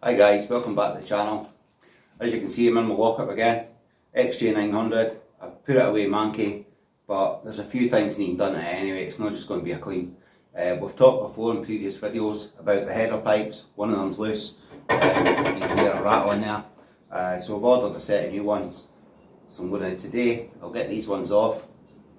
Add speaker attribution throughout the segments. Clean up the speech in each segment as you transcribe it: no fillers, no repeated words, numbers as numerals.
Speaker 1: Hi guys, welcome back to the channel. As you can see, I'm in my lockup again. Xj900. I've put it away manky, but there's a few things needing done to it anyway. It's not just going to be a clean. We've talked before in previous videos about the header pipes. One of them's loose. You can hear it rattling there. So I've ordered a set of new ones. So I'm going to today, I'll get these ones off.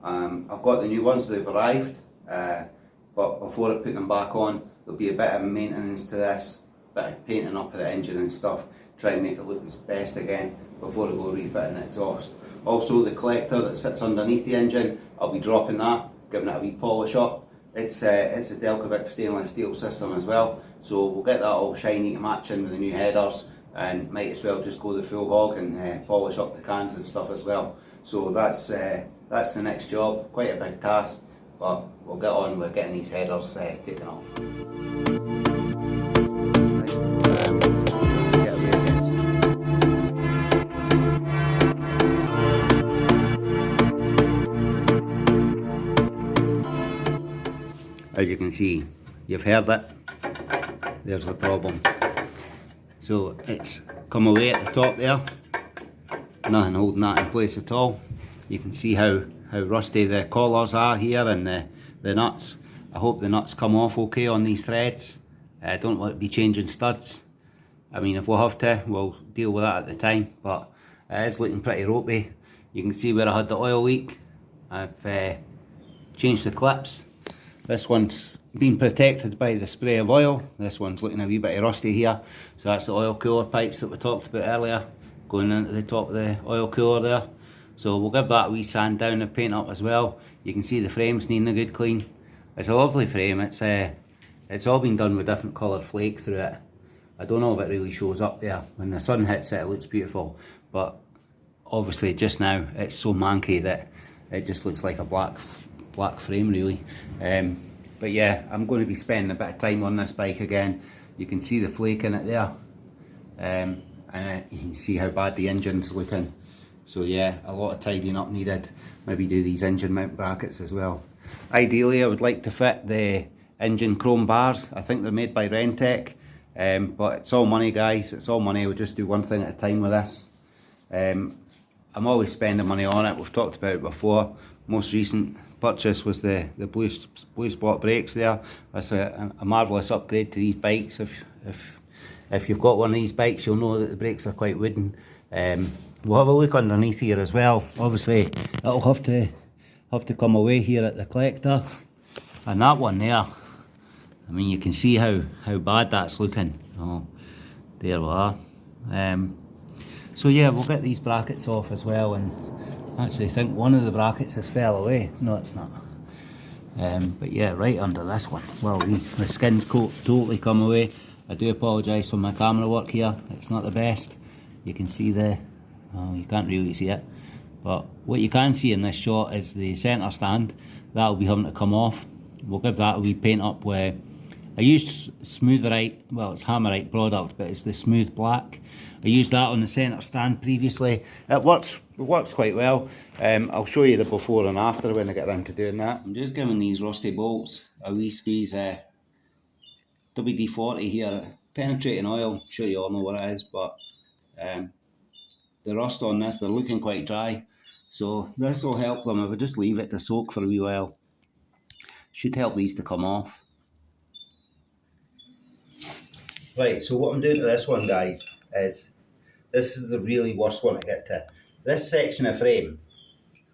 Speaker 1: I've got the new ones, they've arrived. But before I put them back on, there'll be a bit of maintenance to this. Bit of painting up of the engine and stuff, try and make it look its best again before I go refitting the exhaust. Also the collector that sits underneath the engine, I'll be dropping that, giving it a wee polish up. It's a Delcovic stainless steel system as well, so we'll get that all shiny to match in with the new headers, and might as well just go the full hog and polish up the cans and stuff as well. So that's the next job, quite a big task, but we'll get on with getting these headers taken off. As you can see, you've heard it, there's the problem. So it's come away at the top there, nothing holding that in place at all. You can see how rusty the collars are here and the nuts. I hope the nuts come off okay on these threads. I don't want to be changing studs. I mean, if we'll have to, we'll deal with that at the time, but it is looking pretty ropey. You can see where I had the oil leak. I've changed the clips. This one's been protected by the spray of oil. This one's looking a wee bit rusty here. So that's the oil cooler pipes that we talked about earlier, going into the top of the oil cooler there. So we'll give that a wee sand down and paint up as well. You can see the frame's needing a good clean. It's a lovely frame. It's all been done with different coloured flake through it. I don't know if it really shows up there. When the sun hits it, it looks beautiful. But obviously just now it's so manky that it just looks like a black frame really. But yeah, I'm going to be spending a bit of time on this bike again. You can see the flake in it there, and you can see how bad the engine's looking. So yeah, a lot of tidying up needed. Maybe do these engine mount brackets as well. Ideally I would like to fit the engine chrome bars. I think they're made by Rentec, but it's all money guys, it's all money. We'll just do one thing at a time with this. I'm always spending money on it, we've talked about it before. Most recent purchase was the blue spot brakes there. That's a marvellous upgrade to these bikes. If you've got one of these bikes, you'll know that the brakes are quite wooden. We'll have a look underneath here as well. Obviously it'll have to come away here at the collector. And that one there, I mean, you can see how bad that's looking. Oh, there we are. So yeah, we'll get these brackets off as well, and actually I think one of the brackets has fell away. No, it's not. But yeah, right under this one. Well, the skin's totally come away. I do apologise for my camera work here. It's not the best. You can see you can't really see it. But what you can see in this shot is the centre stand. That'll be having to come off. We'll give that a wee paint up where I used Smoothite, well it's Hammerite product, but it's the smooth black. I used that on the centre stand previously. It works quite well. I'll show you the before and after when I get around to doing that. I'm just giving these rusty bolts a wee squeeze WD-40 here, penetrating oil. I'm sure you all know what it is, but the rust on this, they're looking quite dry. So this will help them if I just leave it to soak for a wee while. Should help these to come off. Right, so what I'm doing to this one, guys, is this is the really worst one to get to. This section of frame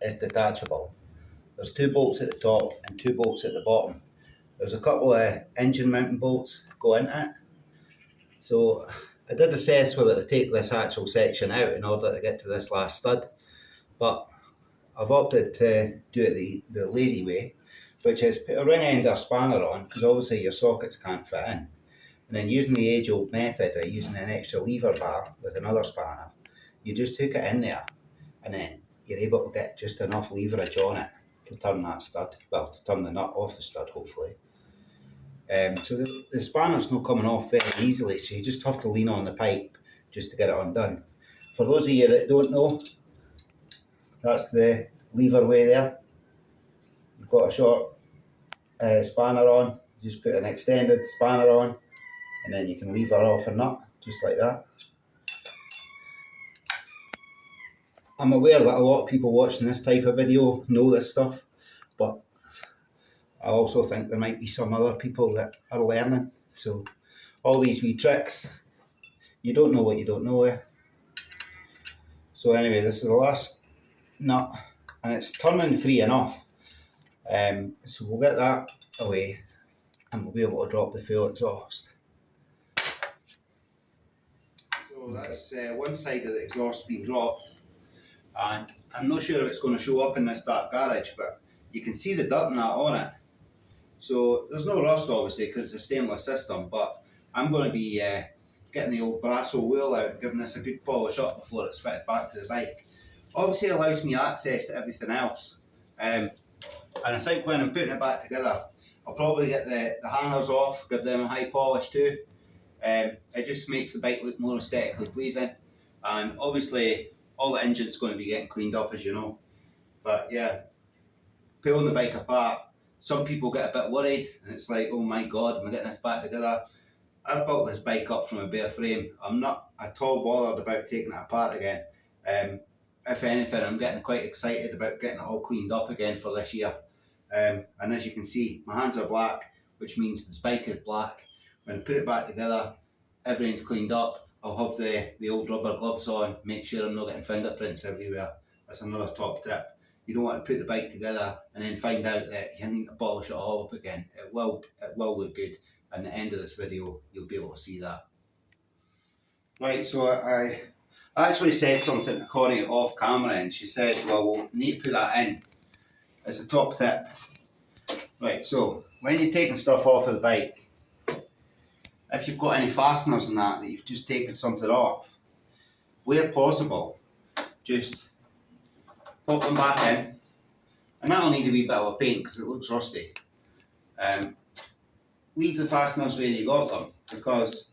Speaker 1: is detachable. There's 2 bolts at the top and 2 bolts at the bottom. There's a couple of engine mounting bolts go into it. So I did assess whether to take this actual section out in order to get to this last stud, but I've opted to do it the lazy way, which is put a ring end or spanner on, because obviously your sockets can't fit in. And then using the age-old method of using an extra lever bar with another spanner, you just hook it in there, and then you're able to get just enough leverage on it to turn that stud, well, to turn the nut off the stud, hopefully. So the spanner's not coming off very easily, so you just have to lean on the pipe just to get it undone. For those of you that don't know, that's the lever way there. You've got a short spanner on, you just put an extended spanner on, and then you can lever off a nut just like that. I'm aware that a lot of people watching this type of video know this stuff, but I also think there might be some other people that are learning. So all these wee tricks, you don't know what you don't know. So anyway, this is the last nut, and it's turning free enough. So we'll get that away, and we'll be able to drop the fuel exhaust. So that's one side of the exhaust being dropped, and I'm not sure if it's going to show up in this dark garage, but you can see the dirt and that on it. So there's no rust obviously because it's a stainless system, but I'm going to be getting the old Brasso wheel out and giving this a good polish up before it's fitted back to the bike. Obviously it allows me access to everything else, and I think when I'm putting it back together I'll probably get the hangers off, give them a high polish too. It just makes the bike look more aesthetically pleasing, and obviously all the engine's going to be getting cleaned up, as you know. But yeah, pulling the bike apart, some people get a bit worried and it's like, oh my god, am I getting this back together? I've built this bike up from a bare frame. I'm not at all bothered about taking it apart again. If anything, I'm getting quite excited about getting it all cleaned up again for this year. And as you can see, my hands are black, which means this bike is black. When I put it back together, everything's cleaned up. I'll have the old rubber gloves on, make sure I'm not getting fingerprints everywhere. That's another top tip. You don't want to put the bike together and then find out that you need to polish it all up again. It will look good. At the end of this video, you'll be able to see that. Right, so I actually said something to Connie off camera, and she said, well, we'll need to put that in. It's a top tip. Right, so when you're taking stuff off of the bike, if you've got any fasteners and that you've just taken something off, where possible, just pop them back in, and that'll need a wee bit of paint because it looks rusty. Leave the fasteners where you got them, because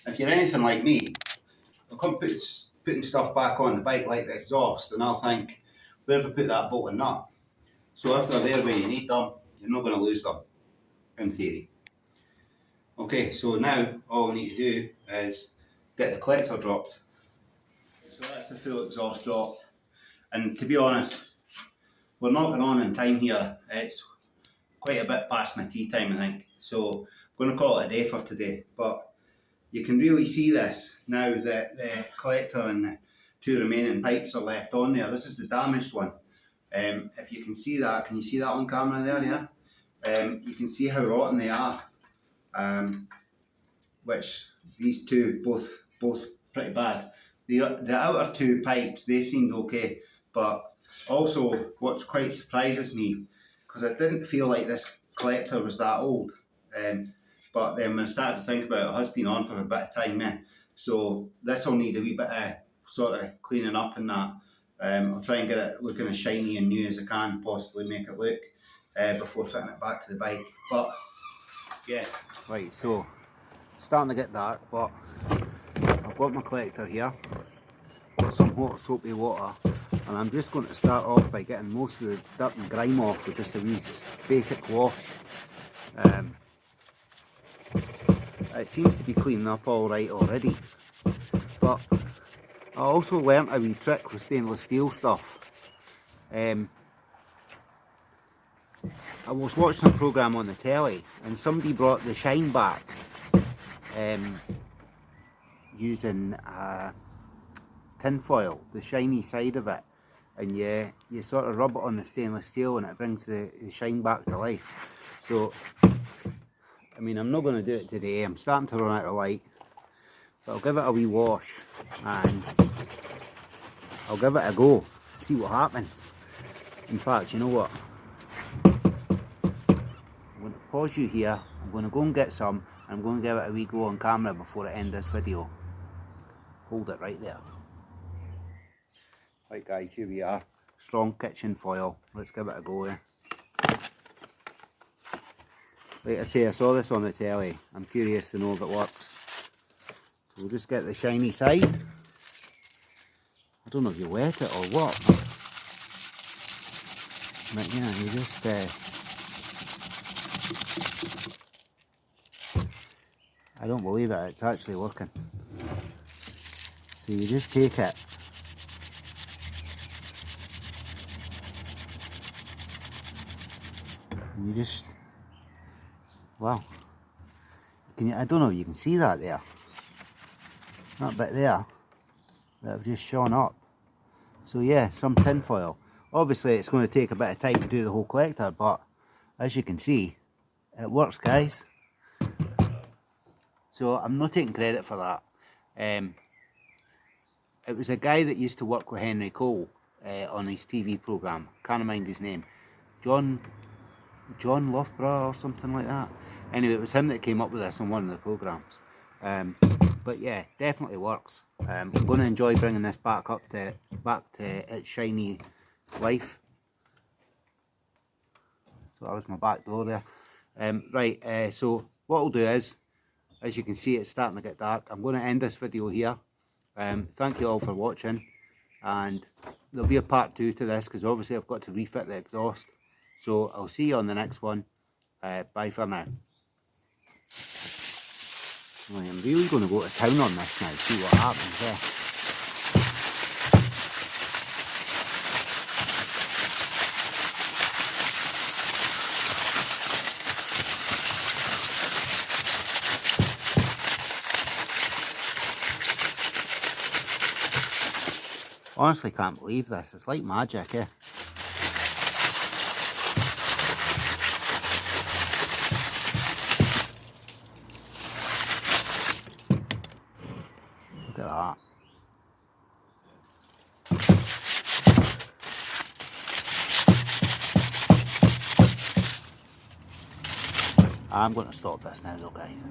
Speaker 1: if you're anything like me, I'll come putting stuff back on the bike like the exhaust, and I'll think, where have I put that bolt and nut? So if they're there where you need them, you're not going to lose them, in theory. Okay, so now all we need to do is get the collector dropped. So that's the full exhaust dropped, and to be honest, we're knocking on in time here. It's quite a bit past my tea time, I think, so I'm going to call it a day for today. But you can really see this now that the collector and the two remaining pipes are left on there. This is the damaged one. If you can see that, can you see that on camera there? Yeah. You can see how rotten they are. Which these two both pretty bad. The outer two pipes, they seemed okay, but also what quite surprises me, because I didn't feel like this collector was that old, but then when I started to think about it, it has been on for a bit of time, so this will need a wee bit of sort of cleaning up and that. I'll try and get it looking as shiny and new as I can possibly make it look before fitting it back to the bike. But yeah, right, so starting to get dark, but I've got my collector here, got some hot soapy water, and I'm just going to start off by getting most of the dirt and grime off with just a wee basic wash. It seems to be cleaning up all right already, but I also learnt a wee trick with stainless steel stuff. I was watching a programme on the telly and somebody brought the shine back using tin foil, the shiny side of it, and you sort of rub it on the stainless steel and it brings the shine back to life. So I mean, I'm not going to do it today, I'm starting to run out of light, but I'll give it a wee wash and I'll give it a go, see what happens. In fact, you know what, I'm going to pause you here, I'm going to go and get some, and I'm going to give it a wee go on camera before I end this video. Hold it right there. Right guys, here we are, strong kitchen foil, let's give it a go. Like I say, I saw this on the telly, I'm curious to know if it works. So we'll just get the shiny side. I don't know if you wet it or what, but you know, you just I don't believe it, it's actually working. So you just take it. And you just, well, I don't know if you can see that there. That bit there that have just shone up. So yeah, some tin foil. Obviously it's going to take a bit of time to do the whole collector, but as you can see, it works, guys. So I'm not taking credit for that. It was a guy that used to work with Henry Cole on his TV programme. Can't mind his name. John Loughborough or something like that. Anyway, it was him that came up with this on one of the programmes. But yeah, definitely works. I'm going to enjoy bringing this back to its shiny life. So that was my back door there. So what I'll do is, as you can see, it's starting to get dark. I'm going to end this video here. Thank you all for watching, and there'll be a part 2 to this because obviously I've got to refit the exhaust. So I'll see you on the next one. Bye for now. Well, I'm really going to go to town on this now, see what happens there. Honestly can't believe this, it's like magic, eh? Look at that. I'm going to stop this now though, guys.